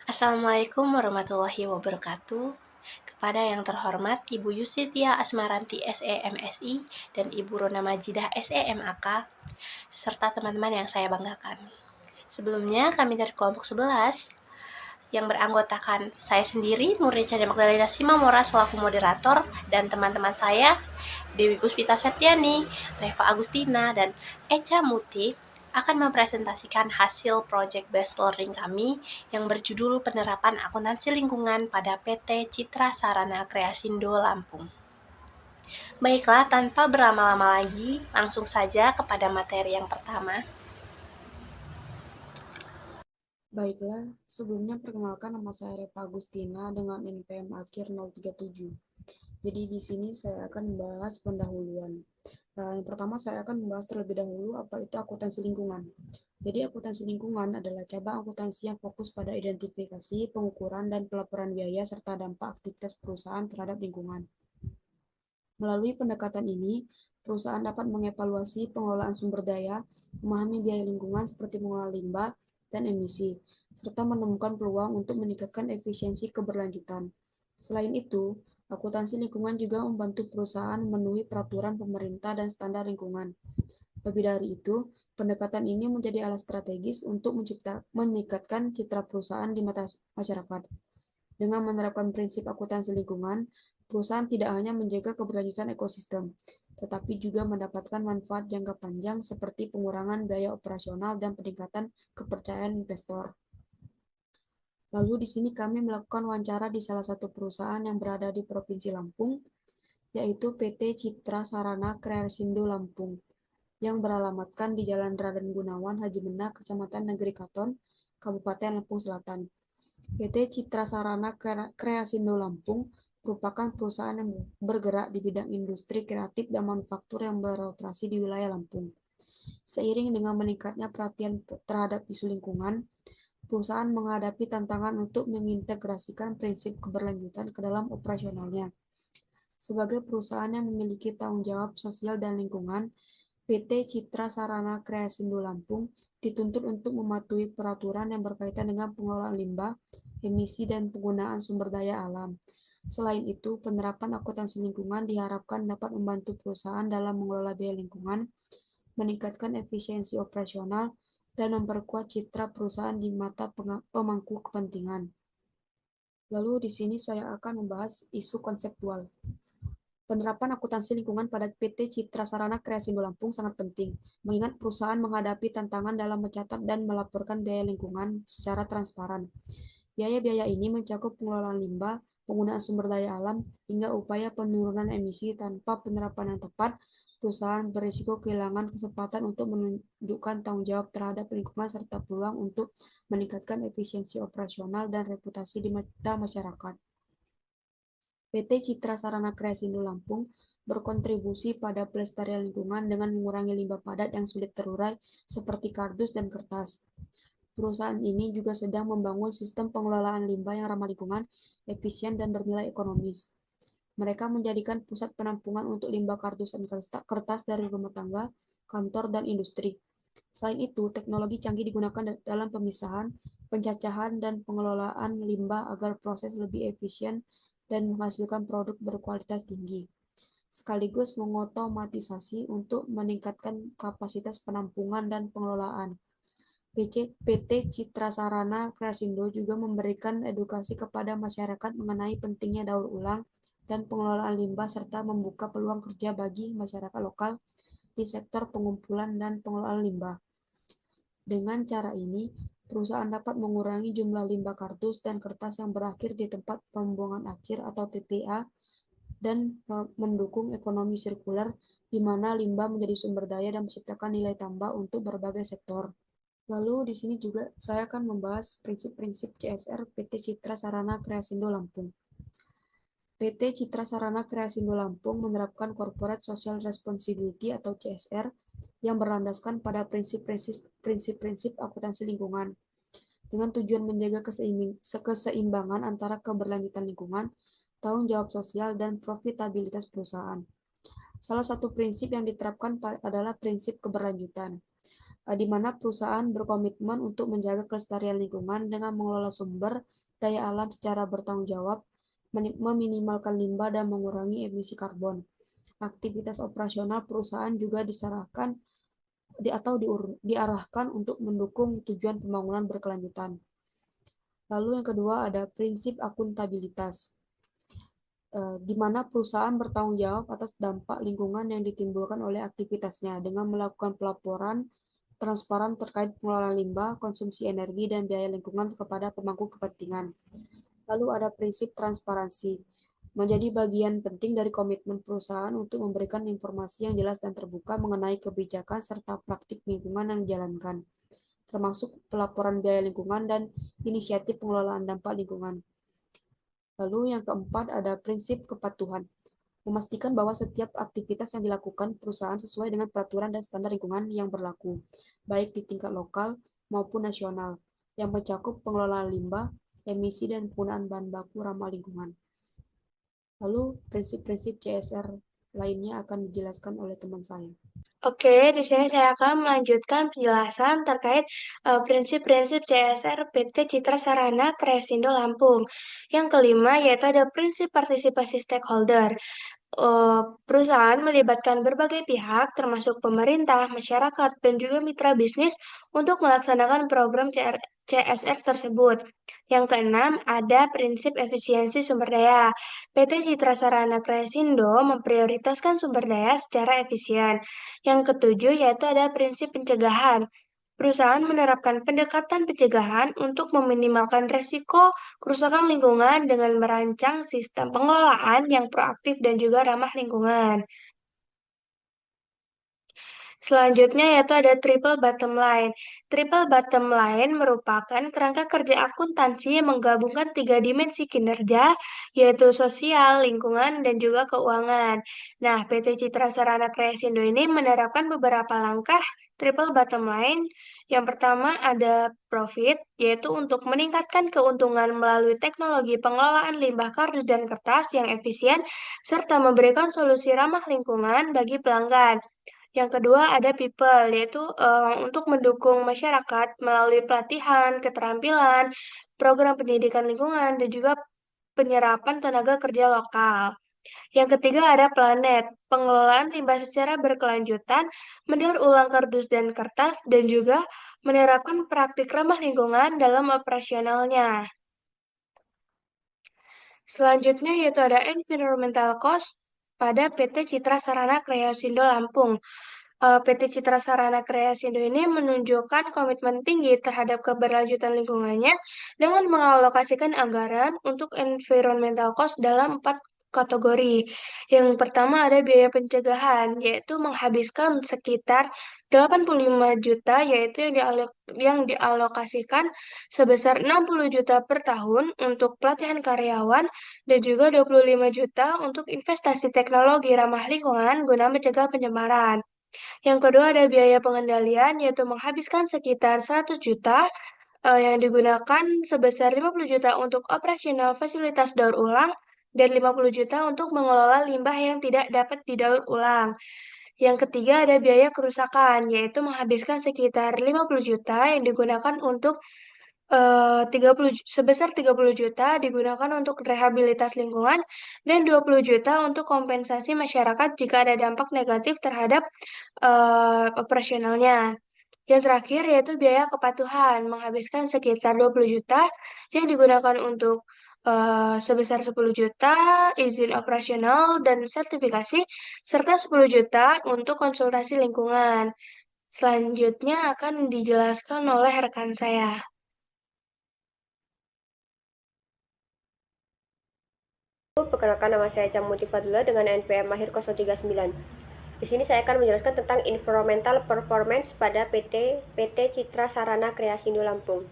Assalamualaikum warahmatullahi wabarakatuh. Kepada yang terhormat Ibu Yusitia Asmaranti SEMSI dan Ibu Rona Majidah SEMAK, serta teman-teman yang saya banggakan. Sebelumnya kami dari kelompok 11 yang beranggotakan saya sendiri, Murni Cahaya Magdalena Simamora selaku moderator, dan teman-teman saya, Dewi Puspita Septiani, Reva Agustina, dan Echa Muti, akan mempresentasikan hasil Project Based Learning kami yang berjudul Penerapan Akuntansi Lingkungan pada PT Citra Sarana Kreasindo Lampung. Baiklah, tanpa berlama-lama lagi, langsung saja kepada materi yang pertama. Baiklah, sebelumnya perkenalkan nama saya Reva Agustina dengan NPM akhir 037. Jadi di sini saya akan membahas pendahuluan. Yang pertama saya akan membahas terlebih dahulu apa itu akuntansi lingkungan. Jadi akuntansi lingkungan adalah cabang akuntansi yang fokus pada identifikasi, pengukuran, dan pelaporan biaya serta dampak aktivitas perusahaan terhadap lingkungan. Melalui pendekatan ini, perusahaan dapat mengevaluasi pengelolaan sumber daya, memahami biaya lingkungan seperti pengelolaan limbah dan emisi, serta menemukan peluang untuk meningkatkan efisiensi keberlanjutan. Selain itu, akuntansi lingkungan juga membantu perusahaan memenuhi peraturan pemerintah dan standar lingkungan. Lebih dari itu, pendekatan ini menjadi alat strategis untuk meningkatkan citra perusahaan di mata masyarakat. Dengan menerapkan prinsip akuntansi lingkungan, perusahaan tidak hanya menjaga keberlanjutan ekosistem, tetapi juga mendapatkan manfaat jangka panjang seperti pengurangan biaya operasional dan peningkatan kepercayaan investor. Lalu di sini kami melakukan wawancara di salah satu perusahaan yang berada di Provinsi Lampung, yaitu PT Citra Sarana Kreasindo Lampung, yang beralamatkan di Jalan Raden Gunawan Haji Menak, Kecamatan Negeri Katon, Kabupaten Lampung Selatan. PT Citra Sarana Kreasindo Lampung merupakan perusahaan yang bergerak di bidang industri kreatif dan manufaktur yang beroperasi di wilayah Lampung. Seiring dengan meningkatnya perhatian terhadap isu lingkungan, perusahaan menghadapi tantangan untuk mengintegrasikan prinsip keberlanjutan ke dalam operasionalnya. Sebagai perusahaan yang memiliki tanggung jawab sosial dan lingkungan, PT Citra Sarana Kreasindo Lampung dituntut untuk mematuhi peraturan yang berkaitan dengan pengelolaan limbah, emisi, dan penggunaan sumber daya alam. Selain itu, penerapan akuntansi lingkungan diharapkan dapat membantu perusahaan dalam mengelola biaya lingkungan, meningkatkan efisiensi operasional, dan memperkuat citra perusahaan di mata pemangku kepentingan. Lalu di sini saya akan membahas isu konseptual. Penerapan akuntansi lingkungan pada PT Citra Sarana Kreasindo Lampung sangat penting, mengingat perusahaan menghadapi tantangan dalam mencatat dan melaporkan biaya lingkungan secara transparan. Biaya-biaya ini mencakup pengelolaan limbah, penggunaan sumber daya alam, hingga upaya penurunan emisi. Tanpa penerapan yang tepat, perusahaan berisiko kehilangan kesempatan untuk menunjukkan tanggung jawab terhadap lingkungan serta peluang untuk meningkatkan efisiensi operasional dan reputasi di mata masyarakat. PT Citra Sarana Kreasindo Lampung berkontribusi pada pelestarian lingkungan dengan mengurangi limbah padat yang sulit terurai seperti kardus dan kertas. Perusahaan ini juga sedang membangun sistem pengelolaan limbah yang ramah lingkungan, efisien, dan bernilai ekonomis. Mereka menjadikan pusat penampungan untuk limbah kardus dan kertas dari rumah tangga, kantor, dan industri. Selain itu, teknologi canggih digunakan dalam pemisahan, pencacahan, dan pengelolaan limbah agar proses lebih efisien dan menghasilkan produk berkualitas tinggi, sekaligus mengotomatisasi untuk meningkatkan kapasitas penampungan dan pengelolaan. PT Citra Sarana Kreasindo juga memberikan edukasi kepada masyarakat mengenai pentingnya daur ulang dan pengelolaan limbah serta membuka peluang kerja bagi masyarakat lokal di sektor pengumpulan dan pengelolaan limbah. Dengan cara ini, perusahaan dapat mengurangi jumlah limbah kardus dan kertas yang berakhir di tempat pembuangan akhir atau TPA dan mendukung ekonomi sirkular di mana limbah menjadi sumber daya dan menciptakan nilai tambah untuk berbagai sektor. Lalu di sini juga saya akan membahas prinsip-prinsip CSR PT Citra Sarana Kreasindo Lampung. PT Citra Sarana Kreasindo Lampung menerapkan Corporate Social Responsibility atau CSR yang berlandaskan pada prinsip-prinsip akuntansi lingkungan dengan tujuan menjaga keseimbangan antara keberlanjutan lingkungan, tanggung jawab sosial, dan profitabilitas perusahaan. Salah satu prinsip yang diterapkan adalah prinsip keberlanjutan. di mana perusahaan berkomitmen untuk menjaga kelestarian lingkungan dengan mengelola sumber daya alam secara bertanggung jawab, meminimalkan limbah dan mengurangi emisi karbon. Aktivitas operasional perusahaan juga diarahkan untuk mendukung tujuan pembangunan berkelanjutan. Lalu yang kedua ada prinsip akuntabilitas, di mana perusahaan bertanggung jawab atas dampak lingkungan yang ditimbulkan oleh aktivitasnya dengan melakukan pelaporan transparan terkait pengelolaan limbah, konsumsi energi, dan biaya lingkungan kepada pemangku kepentingan. Lalu ada prinsip transparansi, menjadi bagian penting dari komitmen perusahaan untuk memberikan informasi yang jelas dan terbuka mengenai kebijakan serta praktik lingkungan yang dijalankan, termasuk pelaporan biaya lingkungan dan inisiatif pengelolaan dampak lingkungan. Lalu yang keempat ada prinsip kepatuhan, memastikan bahwa setiap aktivitas yang dilakukan perusahaan sesuai dengan peraturan dan standar lingkungan yang berlaku, baik di tingkat lokal maupun nasional, yang mencakup pengelolaan limbah, emisi, dan penggunaan bahan baku ramah lingkungan. Lalu prinsip-prinsip CSR lainnya akan dijelaskan oleh teman saya. Oke, di sini saya akan melanjutkan penjelasan terkait prinsip-prinsip CSR PT Citra Sarana Kreasindo Lampung. Yang kelima yaitu ada prinsip partisipasi stakeholder. Perusahaan melibatkan berbagai pihak, termasuk pemerintah, masyarakat, dan juga mitra bisnis untuk melaksanakan program CSR tersebut. Yang keenam, ada prinsip efisiensi sumber daya. PT Citra Sarana Kreasindo memprioritaskan sumber daya secara efisien. Yang ketujuh, yaitu ada prinsip pencegahan. Perusahaan menerapkan pendekatan pencegahan untuk meminimalkan resiko kerusakan lingkungan dengan merancang sistem pengelolaan yang proaktif dan juga ramah lingkungan. Selanjutnya yaitu ada triple bottom line. Triple bottom line merupakan kerangka kerja akuntansi yang menggabungkan tiga dimensi kinerja, yaitu sosial, lingkungan, dan juga keuangan. Nah, PT Citra Sarana Kreasindo ini menerapkan beberapa langkah triple bottom line. Yang pertama ada profit, yaitu untuk meningkatkan keuntungan melalui teknologi pengelolaan limbah kardus dan kertas yang efisien, serta memberikan solusi ramah lingkungan bagi pelanggan. Yang kedua ada people, yaitu untuk mendukung masyarakat melalui pelatihan, keterampilan, program pendidikan lingkungan, dan juga penyerapan tenaga kerja lokal. Yang ketiga ada planet, pengelolaan limbah secara berkelanjutan, mendaur ulang kardus dan kertas, dan juga menerapkan praktik ramah lingkungan dalam operasionalnya. Selanjutnya yaitu ada environmental cost pada PT Citra Sarana Kreasindo Lampung. PT Citra Sarana Kreasindo ini menunjukkan komitmen tinggi terhadap keberlanjutan lingkungannya dengan mengalokasikan anggaran untuk environmental cost dalam 4 kategori. Yang pertama ada biaya pencegahan, yaitu menghabiskan sekitar 85 juta, yaitu yang dialokasikan sebesar 60 juta per tahun untuk pelatihan karyawan dan juga 25 juta untuk investasi teknologi ramah lingkungan guna mencegah pencemaran. Yang kedua ada biaya pengendalian, yaitu menghabiskan sekitar 100 juta yang digunakan sebesar 50 juta untuk operasional fasilitas daur ulang dan 50 juta untuk mengelola limbah yang tidak dapat didaur ulang. Yang ketiga ada biaya kerusakan, yaitu menghabiskan sekitar 50 juta yang digunakan untuk sebesar 30 juta digunakan untuk rehabilitas lingkungan dan 20 juta untuk kompensasi masyarakat jika ada dampak negatif terhadap operasionalnya. Yang terakhir yaitu biaya kepatuhan, menghabiskan sekitar 20 juta yang digunakan untuk sebesar 10 juta izin operasional dan sertifikasi, serta 10 juta untuk konsultasi lingkungan. Selanjutnya akan dijelaskan oleh rekan saya. Perkenalkan, nama saya Camuti Fadila dengan NPM Mahir 039. Di sini saya akan menjelaskan tentang environmental performance pada PT Citra Sarana Kreasindo Lampung.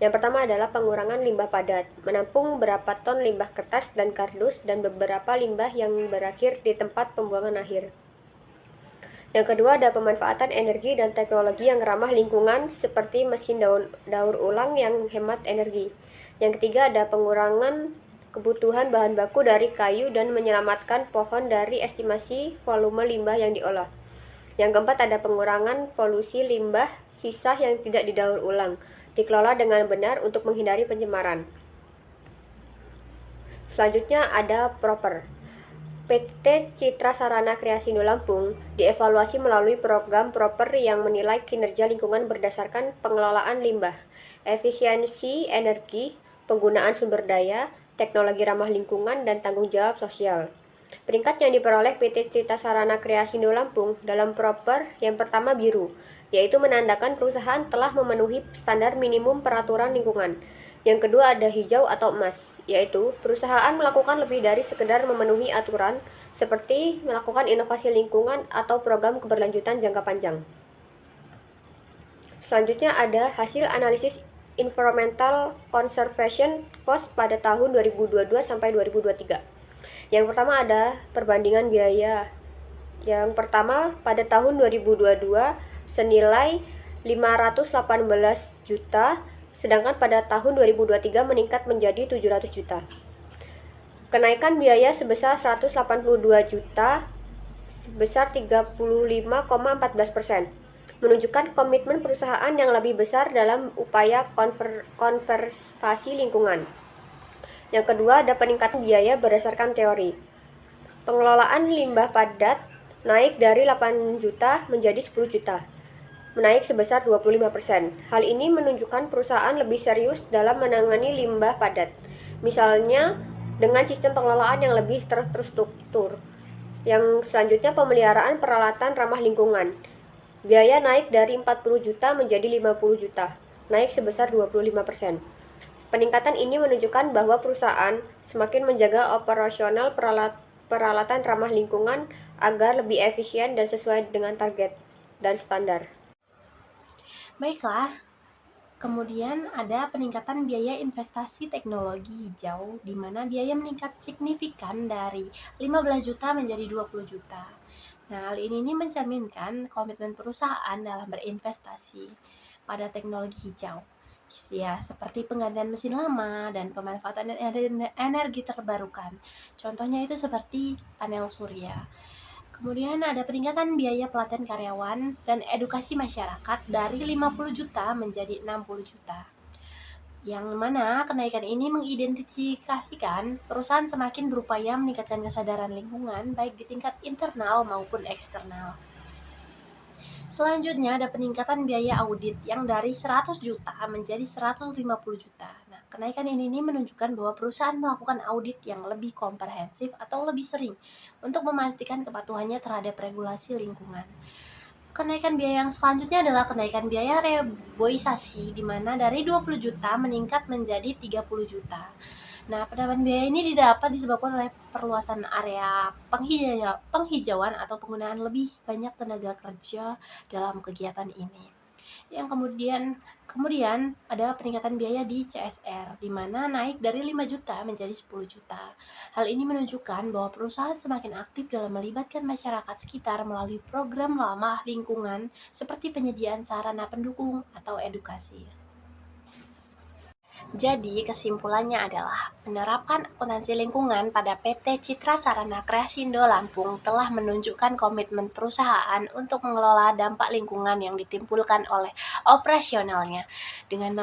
Yang pertama adalah pengurangan limbah padat, menampung berapa ton limbah kertas dan kardus dan beberapa limbah yang berakhir di tempat pembuangan akhir. Yang kedua ada pemanfaatan energi dan teknologi yang ramah lingkungan seperti mesin daur ulang yang hemat energi. Yang ketiga ada pengurangan kebutuhan bahan baku dari kayu dan menyelamatkan pohon dari estimasi volume limbah yang diolah. Yang keempat ada pengurangan polusi limbah sisa yang tidak didaur ulang, dikelola dengan benar untuk menghindari pencemaran. Selanjutnya ada proper. PT Citra Sarana Kreasindo Lampung dievaluasi melalui program proper yang menilai kinerja lingkungan berdasarkan pengelolaan limbah, efisiensi energi, penggunaan sumber daya, teknologi ramah lingkungan, dan tanggung jawab sosial. Peringkat yang diperoleh PT Citra Sarana Kreasindo Lampung dalam proper yang pertama biru, yaitu menandakan perusahaan telah memenuhi standar minimum peraturan lingkungan. Yang kedua ada hijau atau emas, yaitu perusahaan melakukan lebih dari sekedar memenuhi aturan, seperti melakukan inovasi lingkungan atau program keberlanjutan jangka panjang. Selanjutnya ada hasil analisis Environmental Conservation Cost pada tahun 2022 sampai 2023. Yang pertama ada perbandingan biaya. Yang pertama pada tahun 2022 senilai 518 juta, sedangkan pada tahun 2023 meningkat menjadi 700 juta. Kenaikan biaya sebesar 182 juta sebesar 35,14%, menunjukkan komitmen perusahaan yang lebih besar dalam upaya konservasi lingkungan. Yang kedua ada peningkatan biaya berdasarkan teori. Pengelolaan limbah padat naik dari 8 juta menjadi 10 juta. Menaik sebesar 25%. Hal ini menunjukkan perusahaan lebih serius dalam menangani limbah padat. Misalnya, dengan sistem pengelolaan yang lebih terstruktur. Yang selanjutnya pemeliharaan peralatan ramah lingkungan. Biaya naik dari 40 juta menjadi 50 juta, naik sebesar 25%. Peningkatan ini menunjukkan bahwa perusahaan semakin menjaga operasional peralatan ramah lingkungan agar lebih efisien dan sesuai dengan target dan standar. Baiklah, kemudian ada peningkatan biaya investasi teknologi hijau, di mana biaya meningkat signifikan dari 15 juta menjadi 20 juta. Nah, hal ini mencerminkan komitmen perusahaan dalam berinvestasi pada teknologi hijau. Ya, seperti penggantian mesin lama dan pemanfaatan energi terbarukan. Contohnya itu seperti panel surya. Kemudian ada peningkatan biaya pelatihan karyawan dan edukasi masyarakat dari 50 juta menjadi 60 juta. Yang mana kenaikan ini mengidentifikasikan perusahaan semakin berupaya meningkatkan kesadaran lingkungan baik di tingkat internal maupun eksternal. Selanjutnya ada peningkatan biaya audit yang dari 100 juta menjadi 150 juta. Nah, kenaikan ini menunjukkan bahwa perusahaan melakukan audit yang lebih komprehensif atau lebih sering untuk memastikan kepatuhannya terhadap regulasi lingkungan. Kenaikan biaya yang selanjutnya adalah kenaikan biaya reboisasi, di mana dari 20 juta meningkat menjadi 30 juta. Nah, penambahan biaya ini didapat disebabkan oleh perluasan area penghijauan atau penggunaan lebih banyak tenaga kerja dalam kegiatan ini. Yang kemudian ada peningkatan biaya di CSR, di mana naik dari 5 juta menjadi 10 juta. Hal ini menunjukkan bahwa perusahaan semakin aktif dalam melibatkan masyarakat sekitar melalui program ramah lingkungan seperti penyediaan sarana pendukung atau edukasi. Jadi, kesimpulannya adalah penerapan akuntansi lingkungan pada PT Citra Sarana Kreasindo Lampung telah menunjukkan komitmen perusahaan untuk mengelola dampak lingkungan yang ditimbulkan oleh operasionalnya. Dengan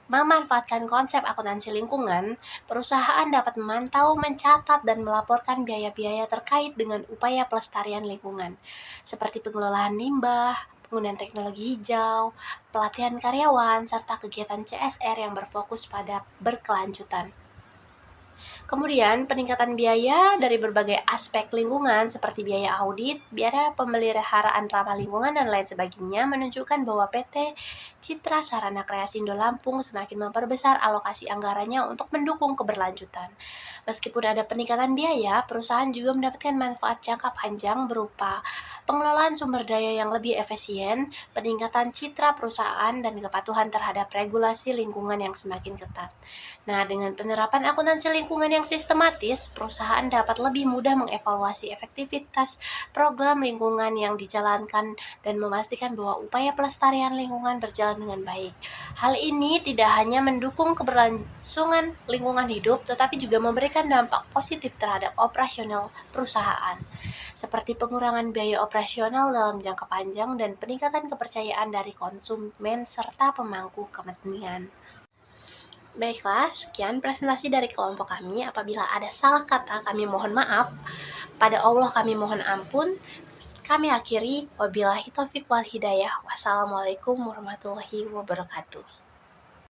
memanfaatkan konsep akuntansi lingkungan, perusahaan dapat memantau, mencatat, dan melaporkan biaya-biaya terkait dengan upaya pelestarian lingkungan, seperti pengelolaan limbah, penggunaan teknologi hijau, pelatihan karyawan, serta kegiatan CSR yang berfokus pada berkelanjutan. Kemudian, peningkatan biaya dari berbagai aspek lingkungan seperti biaya audit, biaya pemeliharaan ramah lingkungan, dan lain sebagainya menunjukkan bahwa PT Citra Sarana Kreasindo Lampung semakin memperbesar alokasi anggarannya untuk mendukung keberlanjutan. Meskipun ada peningkatan biaya, perusahaan juga mendapatkan manfaat jangka panjang berupa pengelolaan sumber daya yang lebih efisien, peningkatan citra perusahaan, dan kepatuhan terhadap regulasi lingkungan yang semakin ketat. Nah, dengan penerapan akuntansi lingkungan lingkungan yang sistematis, perusahaan dapat lebih mudah mengevaluasi efektivitas program lingkungan yang dijalankan dan memastikan bahwa upaya pelestarian lingkungan berjalan dengan baik. Hal ini tidak hanya mendukung keberlangsungan lingkungan hidup, tetapi juga memberikan dampak positif terhadap operasional perusahaan, seperti pengurangan biaya operasional dalam jangka panjang dan peningkatan kepercayaan dari konsumen serta pemangku kepentingan. Baiklah, sekian presentasi dari kelompok kami. Apabila ada salah kata, kami mohon maaf. Pada Allah kami mohon ampun. Kami akhiri, wabillahi taufiq wal hidayah. Wassalamualaikum warahmatullahi wabarakatuh.